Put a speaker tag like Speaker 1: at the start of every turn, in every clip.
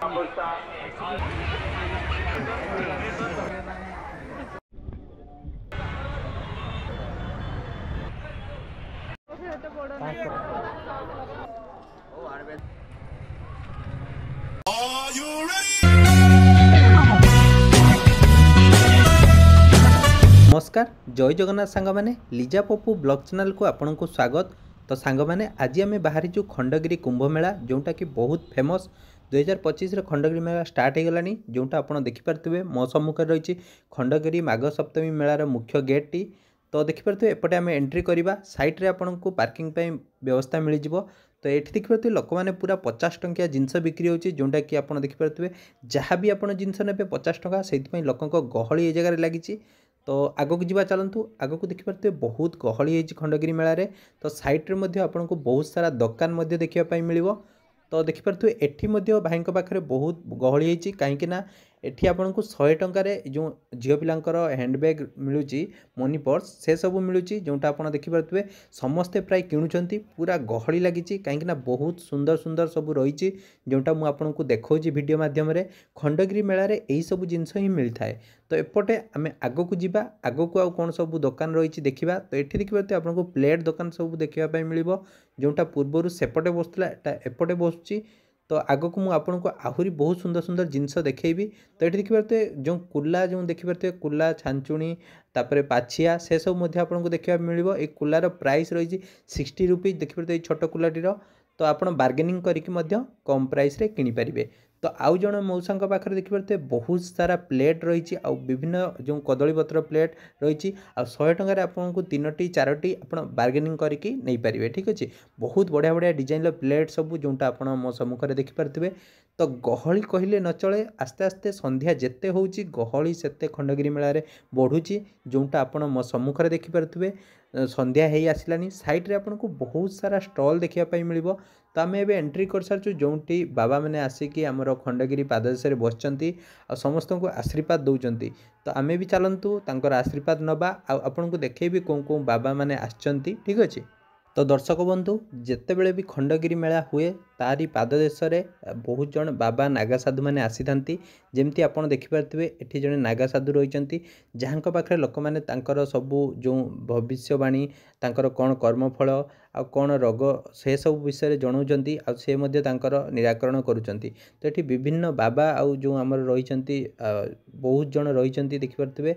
Speaker 1: नमस्कार जय जगन्नाथ सांग मैंने लिजा पप्पू ब्लॉग चैनल को आपन को स्वागत। तो सांग मैंने आज आम बाहरी जो खंडगिरी कुंभ मेला जोटा कि बहुत फेमस 2025 खंडगिरी मेला स्टार्ट हो गलानी जोटा आप देखिपे मो सम्मुख रही खंडगिरी माघ सप्तमी मेलार मुख्य गेट टी। तो देखिपे एपटे आम एंट्री करवा साइड रे आपन को पार्किंग व्यवस्था मिल जाव। तो ये देखिपे लोक मैंने पूरा 50 टंकिया जिनस बिक्री होची जोटा कि आप देखिपे जहाँ भी आप जिनस ने 50 टंका से लोक गहली ये जगह लगी। तो आगक जी चलतु आगक देखिपे बहुत गहली है खंडगिरी मेला। तो सैड्रे आपन को बहुत सारा दुकान देखापी मिल। तो देखिपे एटी भाई पाखे बहुत गहली है कहीं एठी आपन को 100 टंकार जो झील पिलांकर हैंडबैग मिलूँ मनी पर्स से सब मिलूँ जोटा आप देखिपे समस्ते प्राय किणुंट पूरा गहली लगी कहीं बहुत सुंदर सुंदर सब रही जोटा मुझे को देखा वीडियो मध्यम खंडगिरी मेलार यही सब जिनस ही मिलता है। तो एपटे आम आग को जीवा आग को आउ कौन सब दुकान रही देखा। तो ये देखिए आपको प्लेट दुकान सब देखापी मिल जोटा पूर्वर सेपटे बसला एपटे बसुची। तो आग को मुझे आपको आहरी बहुत सुंदर सुंदर जिनस देखी। तो ये देखिए जो कुला जो देखिपे कुला छांचुणी तापर पाछिया से सब आपको देखा मिल। कुलार प्राइस रही 60 रुपीज देखिए छोट कुलाटीर। तो आप बार्गेनिंग करके कम प्राइस रे किनी पारिबे। तो आउ जन मौसा पाखे देखिपे बहुत सारा प्लेट रही विभिन्न जो कदली पत्र प्लेट रही 100 टंकार आपको 3टी 4टी आप बार्गेनिंग करके नहीं पारे। ठीक अच्छे बहुत बढ़िया बढ़िया डिजाइन प्लेट सब जोटा आप मो सम्मुखें देखिपे। तो गहली कहले न चले आस्ते आस्ते संध्या जिते हो गहली सेते खंडगिरी मेलार बढ़ुची जोटा आप मो सम्मुखें देखिपे। संध्या हो आसलानी साइड्रे आपन को बहुत सारा स्टॉल देखापी मिल। तो आम एवं एंट्री कर सारी जो बाबा मैंने आसिकी आमर खंडगिरी पाददेश बसचंती आ समस्त को आशीर्वाद दौरान। तो आम भी चलतु तांकर आशीर्वाद नवा आपन को देखेबी कौन कौन बाबा मैंने आसचंती। ठीक अच्छे। तो दर्शक बंधु जिते बड़े भी खंडगिरी मेला हुए तारी पाददेश बहुत जन बाबा नागा साधु मैंने आसी था। जमती आप देखिपे ये जड़े नागा साधु रही जहाँ पाखे लोक मैंने सबू जो भविष्यवाणी तांकर कौन कर्मफल आ कौन रोग से सब विषय जनाऊँच से निराकरण करुँच। तो ये विभिन्न बाबा आउ जो आमर रही बहुत जन रही देखिपे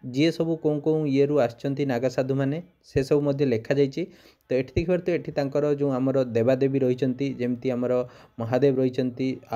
Speaker 1: जी सब कौन कौन ये आसचंती नागा साधु मैंने से सब लिखा जाइए। तो ये देखिए ये जो आमर देवादेवी रही जमती आमर महादेव रही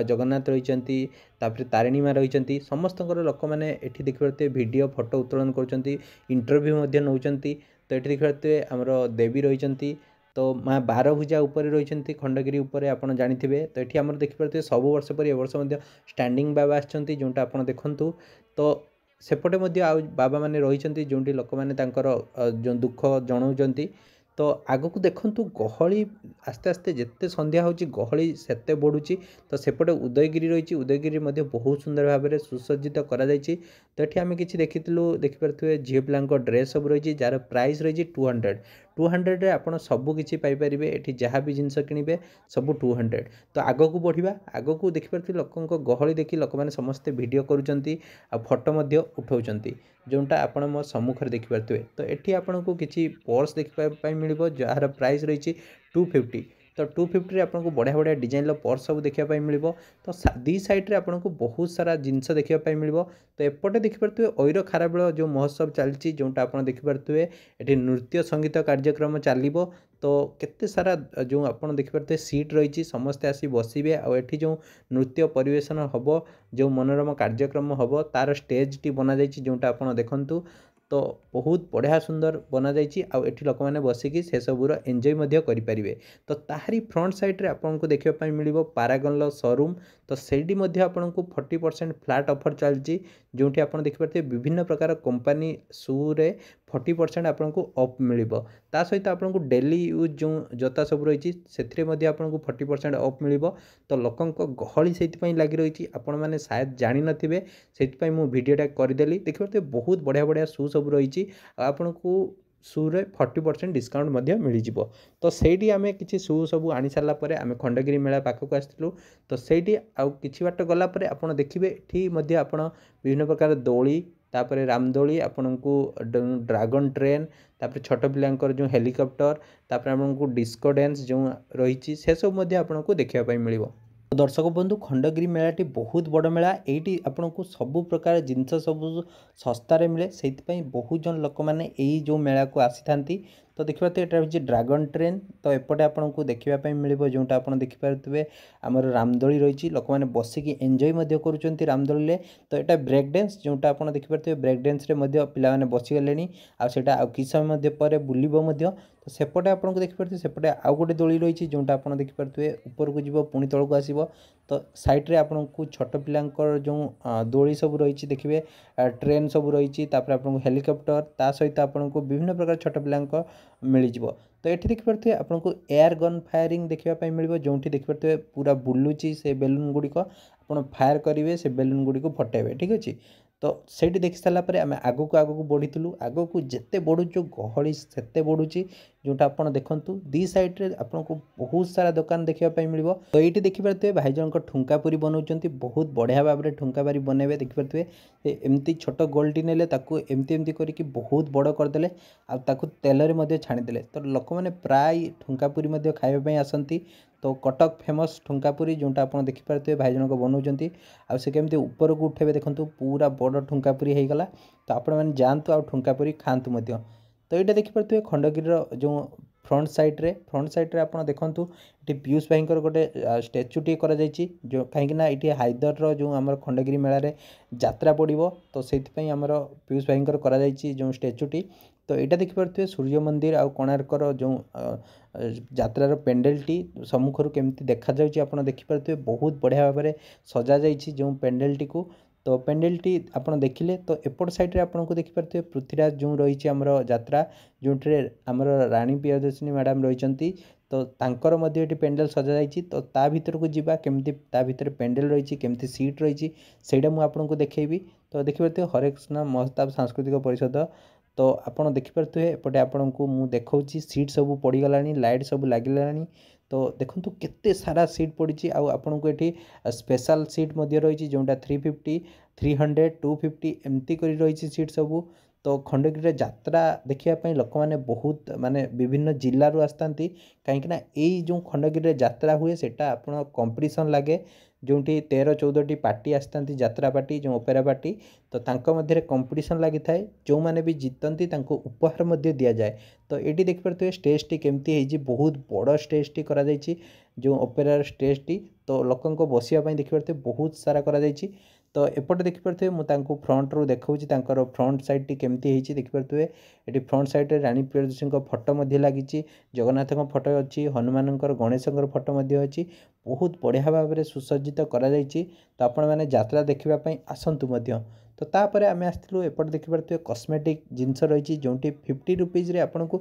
Speaker 1: जगन्नाथ रही तारिणी माँ रही समस्त लोक मैंने ये देखिए वीडियो फोटो उत्तोलन कर इंटरव्यू नौकरी। तो ये देखिए आमर देवी रही तो माँ 12 भुजा उपर रही खंडगिरी उपर आप जानी। तो ये आम देखिए सब वर्ष पर वर्ष स्टैंडिंग बाबा आसचंती जोटा आप देखु। तो सेपटे बाबा माने रही जो लोक मैंने जो दुख जनाऊँच। तो आग को देखु गहली आस्ते आस्ते जिते संध्या हो गहली सेते बढ़ुची। तो सेपटे उदयगिरी रही उदयगिरी बहुत सुंदर भाव में सुसज्जित करा जायछि। तो ये आम कि देखिपे झील पिला ड्रेस सब रही जार प्राइस रही 200 रे आप सबू किसी पाइपर ये जहाँ भी जिनस किणवे सब 200। तो आग को बढ़िया आग को देखिपे लोक गहली देखी लोक मैंने समस्ते वीडियो करुँच फोटो उठाऊँच जोटा आप मो सम्मुखें देखिपे। तो ये आपन को किसी पर्स देखा मिल जार प्राइस रही 250। तो 250 रे आपको बढ़िया बढ़िया डिजाइन पर्स सब देखापी मिल। तो दी साइड्रे आपको बहुत सारा जिनस देखापी मिल। तो एपटे देखिपे ऐर खारबेल जो महोत्सव चलती जोटा आप देखिपे ये नृत्य संगीत कार्यक्रम चलो। तो केते सारा जो आप देखिपे सीट रही समस्ते आसी बसवे आठी जो नृत्य परिवेशन हम जो मनोरम कार्यक्रम हम तार स्टेज टी बना जाइए जोटा आप देखु। तो बहुत बढ़िया सुंदर बना जाइए आठी लोक मैंने बसिकी से सबूर एंजॉय करें। तो ताहारी फ्रंट साइड्रे आपको देखापी मिल पारागन शोरूम। तो सेठी आपन को 40% फ्लैट ऑफर चलती जो आप देखिपे विभिन्न प्रकार कंपनी शू रे 40% आपको अफ मिल। ता सहित आपको डेली यूज जो जता सब रही से आपको 40% अफ मिल। तो लोक गहली से लगी रही आपण मैंने शायद जानी नथिबे से वीडियोटा करदेली। देखिए बहुत बढ़िया बढ़िया शू सब रही आपन को ସୁରେ 40% ଡିସ୍କାଉଣ୍ଟ ମିଳିଯିବ। ତ ସେଇଠି ଆମେ କିଛି ସୁ ସବୁ ଆଣି ସାରିଲା ପରେ ଆମେ ଖଣ୍ଡଗିରି ମେଳା ପାଖକୁ ଆସିଥିଲୁ। ତ ସେଇଠି ଆଉ କିଛି ବାଟ ଗଲା ପରେ ଆପଣ ଦେଖିବେ ଏଠି ମଧ୍ୟ ଆପଣ ବିଭିନ୍ନ ପ୍ରକାର ଦୋଳି, ତାପରେ ରାମଦୋଳି, ଆପଣଙ୍କୁ ଡ୍ରାଗନ୍ ଟ୍ରେନ୍, ତାପରେ ଛୋଟ ପିଲାଙ୍କର ଯେଉଁ ହେଲିକପ୍ଟର, ତାପରେ ଆପଣଙ୍କୁ ଡିସ୍କୋ ଡ୍ୟାନ୍ସ ଯେଉଁ ରହିଛି ସେସବୁ ମଧ୍ୟ ଆପଣଙ୍କୁ ଦେଖିବା ପାଇଁ ମିଳିବ। ଦର୍ଶକ ବନ୍ଧୁ, ଖଣ୍ଡଗିରି ମେଳାଟି ବହୁତ ବଡ଼ ମେଳା। ଏଇଠି ଆପଣଙ୍କୁ ସବୁ ପ୍ରକାର ଜିନିଷ ସବୁ ଶସ୍ତାରେ ମିଳେ। ସେଇଥିପାଇଁ ବହୁତ ଜଣ ଲୋକମାନେ ଏଇ ଯେଉଁ ମେଳାକୁ ଆସିଥାନ୍ତି। ତ ଦେଖିପାରୁଥିବେ ଏଇଟା ହେଉଛି ଡ୍ରାଗନ୍ ଟ୍ରେନ୍। ତ ଏପଟେ ଆପଣଙ୍କୁ ଦେଖିବା ପାଇଁ ମିଳିବ ଯେଉଁଟା ଆପଣ ଦେଖିପାରୁଥିବେ ଆମର ରାମଦୋଳି ରହିଛି। ଲୋକମାନେ ବସିକି ଏନ୍ଜୟ ମଧ୍ୟ କରୁଛନ୍ତି ରାମଦୋଳିରେ। ତ ଏଇଟା ବ୍ରେକ୍ ଡ୍ୟାନ୍ସ ଯେଉଁଟା ଆପଣ ଦେଖିପାରୁଥିବେ, ବ୍ରେକ୍ ଡ୍ୟାନ୍ସରେ ମଧ୍ୟ ପିଲାମାନେ ବସିଗଲେଣି। ଆଉ ସେଇଟା ଆଉ କିଛି ସମୟ ମଧ୍ୟ ପରେ ବୁଲିବ ମଧ୍ୟ। ତ ସେପଟେ ଆପଣଙ୍କୁ ଦେଖିପାରୁଥିବେ ସେପଟେ ଆଉ ଗୋଟେ ଦୋଳି ରହିଛି ଯେଉଁଟା ଆପଣ ଦେଖିପାରୁଥିବେ ଉପରକୁ ଯିବ ପୁଣି ତଳକୁ ଆସିବ। ତ ସାଇଡ଼୍ରେ ଆପଣଙ୍କୁ ଛୋଟ ପିଲାଙ୍କର ଯେଉଁ ଦୋଳି ସବୁ ରହିଛି ଦେଖିବେ, ଟ୍ରେନ୍ ସବୁ ରହିଛି, ତାପରେ ଆପଣଙ୍କୁ ହେଲିକପ୍ଟର, ତା ସହିତ ଆପଣଙ୍କୁ ବିଭିନ୍ନ ପ୍ରକାର ଛୋଟ ପିଲାଙ୍କ ମିଳିଯିବ। ତ ଏଠି ଦେଖିପାରୁଥିବେ ଆପଣଙ୍କୁ ଏୟାର ଗନ୍ ଫାୟାରିଂ ଦେଖିବା ପାଇଁ ମିଳିବ, ଯେଉଁଠି ଦେଖିପାରୁଥିବେ ପୁରା ବୁଲୁଛି ସେ ବେଲୁନ୍ ଗୁଡ଼ିକ, ଆପଣ ଫାୟାର କରିବେ, ସେ ବେଲୁନ୍ ଗୁଡ଼ିକୁ ଫଟେଇବେ। ଠିକ୍ ଅଛି। ତ ସେଇଠି ଦେଖି ସାରିଲା ପରେ ଆମେ ଆଗକୁ ବଢ଼ିଥିଲୁ। ଆଗକୁ ଯେତେ ବଢ଼ୁଛୁ ଗହଳି ସେତେ ବଢ଼ୁଛି, ଯେଉଁଟା ଆପଣ ଦେଖନ୍ତୁ ଦି ସାଇଡ଼୍ରେ ଆପଣଙ୍କୁ ବହୁତ ସାରା ଦୋକାନ ଦେଖିବା ପାଇଁ ମିଳିବ। ତ ଏଇଠି ଦେଖିପାରୁଥିବେ ଭାଇ ଜଣଙ୍କ ଠୁଙ୍କା ପୁରୀ ବନାଉଛନ୍ତି, ବହୁତ ବଢ଼ିଆ ଭାବରେ ଠୁଙ୍କା ପୁରୀ ବନେଇବେ। ଦେଖିପାରୁଥିବେ ଏମିତି ଛୋଟ ଗୋଲଟି ନେଲେ ତାକୁ ଏମିତି କରିକି ବହୁତ ବଡ଼ କରିଦେଲେ, ଆଉ ତାକୁ ତେଲରେ ମଧ୍ୟ ଛାଣିଦେଲେ। ତ ଲୋକମାନେ ପ୍ରାୟ ଠୁଙ୍କା ପୁରୀ ମଧ୍ୟ ଖାଇବା ପାଇଁ ଆସନ୍ତି। ତ କଟକ ଫେମସ୍ ଠୁଙ୍କା ପୁରୀ ଯେଉଁଟା ଆପଣ ଦେଖିପାରୁଥିବେ ଭାଇ ଜଣକ ବନାଉଛନ୍ତି। ଆଉ ସେ କେମିତି ଉପରକୁ ଉଠେଇବେ ଦେଖନ୍ତୁ, ପୁରା ବଡ଼ ଠୁଙ୍କା ପୁରୀ ହେଇଗଲା। ତ ଆପଣମାନେ ଯାଆନ୍ତୁ ଆଉ ଠୁଙ୍କା ପୁରୀ ଖାଆନ୍ତୁ ମଧ୍ୟ। ତ ଏଇଟା ଦେଖିପାରୁଥିବେ ଖଣ୍ଡଗିରିର ଯେଉଁ ଫ୍ରଣ୍ଟ ସାଇଡ଼୍ରେ ଆପଣ ଦେଖନ୍ତୁ ଏଠି ପିୟୁଷ ଭାଇଙ୍କର ଗୋଟେ ଷ୍ଟାଚ୍ୟୁଟିଏ କରାଯାଇଛି। ଯେଉଁ କାହିଁକିନା ଏଠି ହାଇଦରର ଯେଉଁ ଆମର ଖଣ୍ଡଗିରି ମେଳାରେ ଯାତ୍ରା ପଡ଼ିବ, ତ ସେଇଥିପାଇଁ ଆମର ପିୟୁଷ ଭାଇଙ୍କର କରାଯାଇଛି ଯେଉଁ ଷ୍ଟାଚ୍ୟୁଟି। ତ ଏଇଟା ଦେଖିପାରୁଥିବେ ସୂର୍ଯ୍ୟ ମନ୍ଦିର ଆଉ କୋଣାର୍କର ଯେଉଁ ଯାତ୍ରାର ପେଣ୍ଡେଲଟି ସମ୍ମୁଖରୁ କେମିତି ଦେଖାଯାଉଛି ଆପଣ ଦେଖିପାରୁଥିବେ। ବହୁତ ବଢ଼ିଆ ଭାବରେ ସଜାଯାଇଛି ଯେଉଁ ପେଣ୍ଡେଲଟିକୁ। ତ ପେଣ୍ଡେଲଟି ଆପଣ ଦେଖିଲେ, ତ ଏପଟ ସାଇଡ଼୍ରେ ଆପଣଙ୍କୁ ଦେଖିପାରୁଥିବେ ପୃଥ୍ୱୀରାଜ ଯେଉଁ ରହିଛି ଆମର ଯାତ୍ରା, ଯେଉଁଥିରେ ଆମର ରାଣୀ ପ୍ରିୟଦର୍ଶିନୀ ମ୍ୟାଡ଼ାମ୍ ରହିଛନ୍ତି। ତ ତାଙ୍କର ମଧ୍ୟ ଏଠି ପେଣ୍ଡେଲ ସଜାଯାଇଛି। ତ ତା ଭିତରକୁ ଯିବା, କେମିତି ତା ଭିତରେ ପେଣ୍ଡେଲ ରହିଛି, କେମିତି ସିଟ୍ ରହିଛି, ସେଇଟା ମୁଁ ଆପଣଙ୍କୁ ଦେଖେଇବି। ତ ଦେଖିପାରୁଥିବେ ହରେ କୃଷ୍ଣ ମହତାବ ସାଂସ୍କୃତିକ ପରିଷଦ। ତ ଆପଣ ଦେଖିପାରୁଥିବେ ଏପଟେ ଆପଣଙ୍କୁ ମୁଁ ଦେଖାଉଛି ସିଟ୍ ସବୁ ପଡ଼ିଗଲାଣି, ଲାଇଟ୍ ସବୁ ଲାଗିଲାଣି। ତ ଦେଖନ୍ତୁ କେତେ ସାରା ସିଟ୍ ପଡ଼ିଛି। ଆଉ ଆପଣଙ୍କୁ ଏଠି ସ୍ପେଶାଲ୍ ସିଟ୍ ମଧ୍ୟ ରହିଛି ଯେଉଁଟା 350, 300, 250 ଏମିତି କରି ରହିଛି ସିଟ୍ ସବୁ। ତ ଖଣ୍ଡଗିରିରେ ଯାତ୍ରା ଦେଖିବା ପାଇଁ ଲୋକମାନେ ବହୁତ ବିଭିନ୍ନ ଜିଲ୍ଲାରୁ ଆସିଥାନ୍ତି, କାହିଁକିନା ଏଇ ଯେଉଁ ଖଣ୍ଡଗିରିରେ ଯାତ୍ରା ହୁଏ ସେଇଟା ଆପଣ କମ୍ପିଟିସନ୍ ଲାଗେ, ଯେଉଁଠି 13-14ଟି ପାର୍ଟି ଆସିଥାନ୍ତି, ଯାତ୍ରା ପାର୍ଟି ଯେଉଁ ଅପେରା ପାର୍ଟି। ତ ତାଙ୍କ ମଧ୍ୟରେ କମ୍ପିଟିସନ୍ ଲାଗିଥାଏ। ଯେଉଁମାନେ ବି ଜିତନ୍ତି ତାଙ୍କୁ ଉପହାର ମଧ୍ୟ ଦିଆଯାଏ। ତ ଏଇଠି ଦେଖିପାରୁଥିବେ ଷ୍ଟେଜ୍ଟି କେମିତି ହେଇଛି, ବହୁତ ବଡ଼ ଷ୍ଟେଜ୍ଟି କରାଯାଇଛି ଯେଉଁ ଅପେରାର ଷ୍ଟେଜ୍ଟି। ତ ଲୋକଙ୍କ ବସିବା ପାଇଁ ଦେଖିପାରୁଥିବେ ବହୁତ ସାରା କରାଯାଇଛି। ତ ଏପଟେ ଦେଖିପାରୁଥିବେ ମୁଁ ତାଙ୍କୁ ଫ୍ରଣ୍ଟରୁ ଦେଖାଉଛି ତାଙ୍କର ଫ୍ରଣ୍ଟ ସାଇଡ଼୍ଟି କେମିତି ହେଇଛି। ଦେଖିପାରୁଥିବେ ଏଠି ଫ୍ରଣ୍ଟ ସାଇଡ଼୍ରେ ରାଣୀ ପ୍ରିୟଦର୍ଶିନୀଙ୍କ ଫଟୋ ମଧ୍ୟ ଲାଗିଛି, ଜଗନ୍ନାଥଙ୍କ ଫଟୋ ଅଛି, ହନୁମାନଙ୍କର, ଗଣେଶଙ୍କର ଫଟୋ ମଧ୍ୟ ଅଛି। ବହୁତ ବଢ଼ିଆ ଭାବରେ ସୁସଜ୍ଜିତ କରାଯାଇଛି। ତ ଆପଣମାନେ ଯାତ୍ରା ଦେଖିବା ପାଇଁ ଆସନ୍ତୁ ମଧ୍ୟ। ତ ତାପରେ ଆମେ ଆସିଥିଲୁ ଏପଟେ ଦେଖିପାରୁଥିବେ କସ୍ମେଟିକ୍ ଜିନିଷ ରହିଛି, ଯେଉଁଠି 50 ରୁପିଜ୍ରେ ଆପଣଙ୍କୁ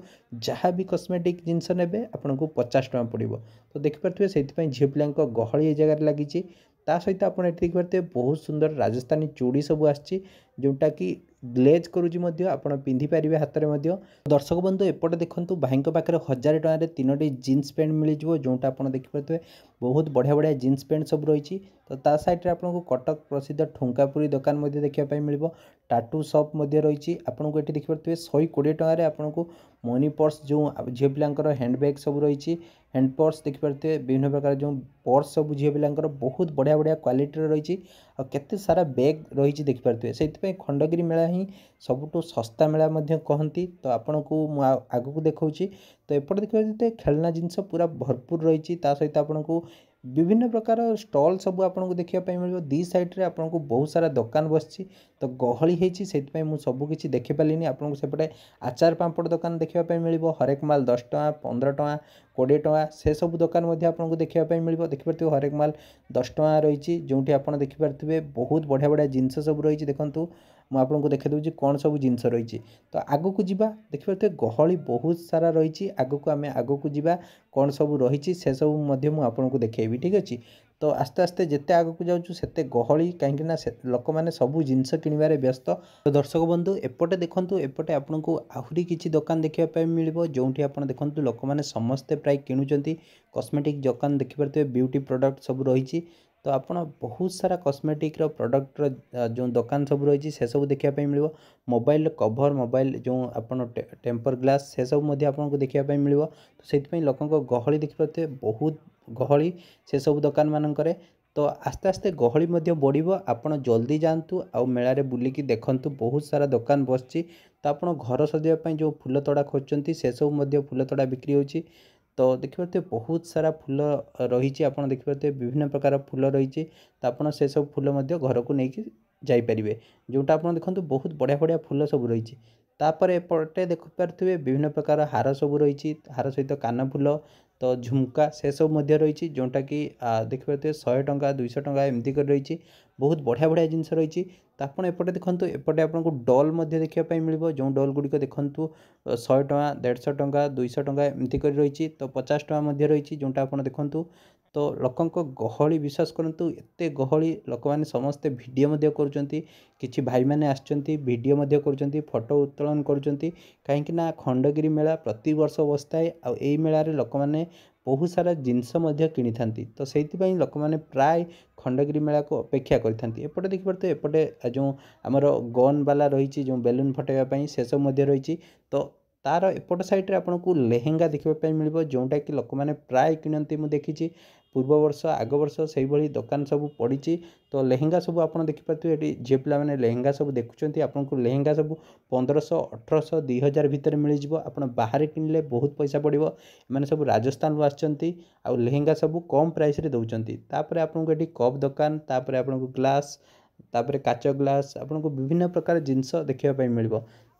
Speaker 1: ଯାହା ବି କସ୍ମେଟିକ୍ ଜିନିଷ ନେବେ ଆପଣଙ୍କୁ 50 ଟଙ୍କା ପଡ଼ିବ। ତ ଦେଖିପାରୁଥିବେ ସେଇଥିପାଇଁ ଝିଅ ପିଲାଙ୍କ ଗହଳି ଏ ଜାଗାରେ ଲାଗିଛି। ତା ସହିତ ଆପଣ ଏଠି ଦେଖିପାରୁଥିବେ ବହୁତ ସୁନ୍ଦର ରାଜସ୍ଥାନୀ ଚୁଡ଼ି ସବୁ ଆସିଛି, ଯେଉଁଟାକି ଗ୍ଲେଜ୍ କରୁଛି ମଧ୍ୟ, ଆପଣ ପିନ୍ଧିପାରିବେ ହାତରେ ମଧ୍ୟ। ଦର୍ଶକ ବନ୍ଧୁ ଏପଟେ ଦେଖନ୍ତୁ ଭାଇଙ୍କ ପାଖରେ 1000 ଟଙ୍କାରେ 3ଟି ଜିନ୍ସ ପ୍ୟାଣ୍ଟ ମିଳିଯିବ, ଯେଉଁଟା ଆପଣ ଦେଖିପାରୁଥିବେ ବହୁତ ବଢ଼ିଆ ଜିନ୍ସ ପ୍ୟାଣ୍ଟ ସବୁ ରହିଛି। ତ ତା ସାଇଡ଼୍ରେ ଆପଣଙ୍କୁ କଟକ ପ୍ରସିଦ୍ଧ ଠୁଙ୍କା ପୁରୀ ଦୋକାନ ମଧ୍ୟ ଦେଖିବା ପାଇଁ ମିଳିବ। ଟାଟୁ ସପ୍ ମଧ୍ୟ ରହିଛି। ଆପଣଙ୍କୁ ଏଠି ଦେଖିପାରୁଥିବେ 120 ଟଙ୍କାରେ ଆପଣଙ୍କୁ ମନି ପର୍ସ, ଯେଉଁ ଝିଅ ପିଲାଙ୍କର ହ୍ୟାଣ୍ଡବ୍ୟାଗ୍ ସବୁ ରହିଛି, ହ୍ୟାଣ୍ଡ ପର୍ସ ଦେଖିପାରୁଥିବେ, ବିଭିନ୍ନ ପ୍ରକାର ଯେଉଁ ପର୍ସ ସବୁ ଝିଅ ପିଲାଙ୍କର ବହୁତ ବଢ଼ିଆ କ୍ୱାଲିଟିର ରହିଛି। ଆଉ କେତେ ସାରା ବ୍ୟାଗ୍ ରହିଛି ଦେଖିପାରୁଥିବେ। ସେଇଥିପାଇଁ ଖଣ୍ଡଗିରି ମେଳା ହିଁ ସବୁଠୁ ଶସ୍ତା ମେଳା ମଧ୍ୟ କହନ୍ତି। ତ ଆପଣଙ୍କୁ ମୁଁ ଆଗକୁ ଦେଖାଉଛି। ତ ଏପଟେ ଦେଖିପାରୁଥିବେ ଖେଳନା ଜିନିଷ ପୁରା ଭରପୁର ରହିଛି। ତା ସହିତ ଆପଣଙ୍କୁ ବିଭିନ୍ନ ପ୍ରକାର ଷ୍ଟଲ୍ ସବୁ ଆପଣଙ୍କୁ ଦେଖିବା ପାଇଁ ମିଳିବ। ଦି ସାଇଡ଼୍ରେ ଆପଣଙ୍କୁ ବହୁତ ସାରା ଦୋକାନ ବସିଛି। ତ ଗହଳି ହେଇଛି, ସେଇଥିପାଇଁ ମୁଁ ସବୁ କିଛି ଦେଖିପାରିଲିନି। ଆପଣଙ୍କୁ ସେପଟେ ଆଚାର ପାମ୍ପଡ଼ ଦୋକାନ ଦେଖିବା ପାଇଁ ମିଳିବ, ହରେକ ମାଲ 10 ଟଙ୍କା, 15 ଟଙ୍କା, 20 ଟଙ୍କା ସେସବୁ ଦୋକାନ ମଧ୍ୟ ଆପଣଙ୍କୁ ଦେଖିବା ପାଇଁ ମିଳିବ। ଦେଖିପାରୁଥିବେ ହରେକ ମାଲ 10 ଟଙ୍କା ରହିଛି, ଯେଉଁଠି ଆପଣ ଦେଖିପାରୁଥିବେ ବହୁତ ବଢ଼ିଆ ଜିନିଷ ସବୁ ରହିଛି। ଦେଖନ୍ତୁ ମୁଁ ଆପଣଙ୍କୁ ଦେଖାଇ ଦେଉଛି କ'ଣ ସବୁ ଜିନିଷ ରହିଛି। ତ ଆଗକୁ ଯିବା, ଦେଖିପାରୁଥିବେ ଗହଳି ବହୁତ ସାରା ରହିଛି। ଆମେ ଆଗକୁ ଯିବା, କ'ଣ ସବୁ ରହିଛି ସେସବୁ ମଧ୍ୟ ମୁଁ ଆପଣଙ୍କୁ ଦେଖାଇବି। देवी ठीक अच्छे। तो आस्ते आस्ते जिते आगक जाऊँ सेते गहली कहीं लोक मैंने सबू जिनस किणवे व्यस्त। तो दर्शक बंधु एपटे देखूँ एपटे आपन को आहरी किसी दुकान देखापी मिल जो आप देखूँ लोक मैंने समस्ते प्राय किणुंट कस्मेटिक दुकान देखिपे ब्यूटी प्रोडक्ट सब रही। तो आप बहुत सारा कस्मेटिक प्रोडक्टर जो दुकान सब रही से सब देखापी मिल। मोबाइल कभर मोबाइल जो आप टेम्पर ग्लास से सब आपको देखापी मिल। तो से लोक गहली देखिपे बहुत गहली से सब दुकान मानक। तो आस्ते आस्ते गहली बढ़ आपड़ जल्दी जातु आ मेलार बुलिकी देखूँ बहुत सारा दुकान बसची। तो आप घर सजावाई जो फूल तोड़ा खोजते से सब फूल तोड़ा बिक्री होची। तो देखिए बहुत सारा फूल रही आप देखिए विभिन्न प्रकार फूल रही। तो आप से सब फूल घर को लेकिन जापरें जोटा आप देखो बहुत बढ़िया बढ़िया फूल सब रही। तापर एपटे देखिपे विभिन्न प्रकार हार सब रही हार सहित कान फूल तो झुमका से सब रही जोटा कि देखिए 100 टंका 200 टंका एमती कर रही बहुत बढ़िया बढ़िया जिनस रही। तो आप एपटे देखो एपटे आपको डल देखापी मिल जो डल गुड़िक देखूँ 100 टंका 150 टंका 200 टंका एमती कर रही। तो 50 टंका रही जोटा आप देखूँ। तो लोकों गहली विश्वास करूँ एत गहली लोक मैंने समस्ते वीडियो कर भाई मैंने वीडियो कर फोटो उत्तोलन कहीं खंडगिरी मेला प्रति वर्ष बसता है। आई मेलार लोक मैंने बहुत सारा जिनस किनी था। तो से लोक मैंने प्राय खंडगिरी मेला को अपेक्षा करपटे देखिए एपटे जो आमर गन बाला रही जो बेलून फटाइवाई से सब रही। तो तार एपट साइड आपन को लेहेंगा देखापी मिल जोटा कि लोक मैंने प्राय किणती मुझे देखी पूर्व वर्ष आग वर्ष से भाई दुकान सब पड़ी। तो लेहेंगा सब आप देखिपे ये झील पे मैंने लेहेंगा सब देखुं आपन को लेहेंगा सब 1500 1800 2000 भितर मिल जाव। आप बाहर किणले बहुत पैसा पड़ो मैंने सब राजस्थान आसुँच आ लेहेंगा सब कम प्राइस रे दौरान। तापर आपको ये कप दुकान तापर आपको ग्लास तापर काच ग्लास आपको विभिन्न प्रकार जिनस देखापी मिल।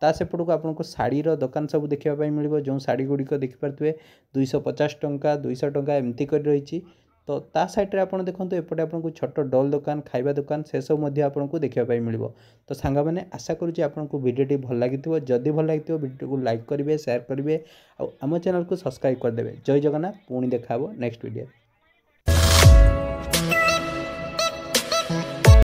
Speaker 1: ता सेपट को आपको शाढ़ीर दुकान सब देखापी मिल जो शाढ़ी गुड़िक देखिपे 250 टंका 200 टंका एमती कर रही। तो ता साइड्रे आप देखो एपटे आपको छोट डल दुकान खाଇବା दुकान से सब आपको देखापी मिल। तो सांग मैंने आशा करुँच आपको वीडियो भल लगी जदि भल लगी वीडियो को लाइक करेंगे शेयर करेंगे और आम चैनल को सब्सक्राइब करदे। जय जगन्नाथ पुणी देखा नेक्स्ट वीडियो।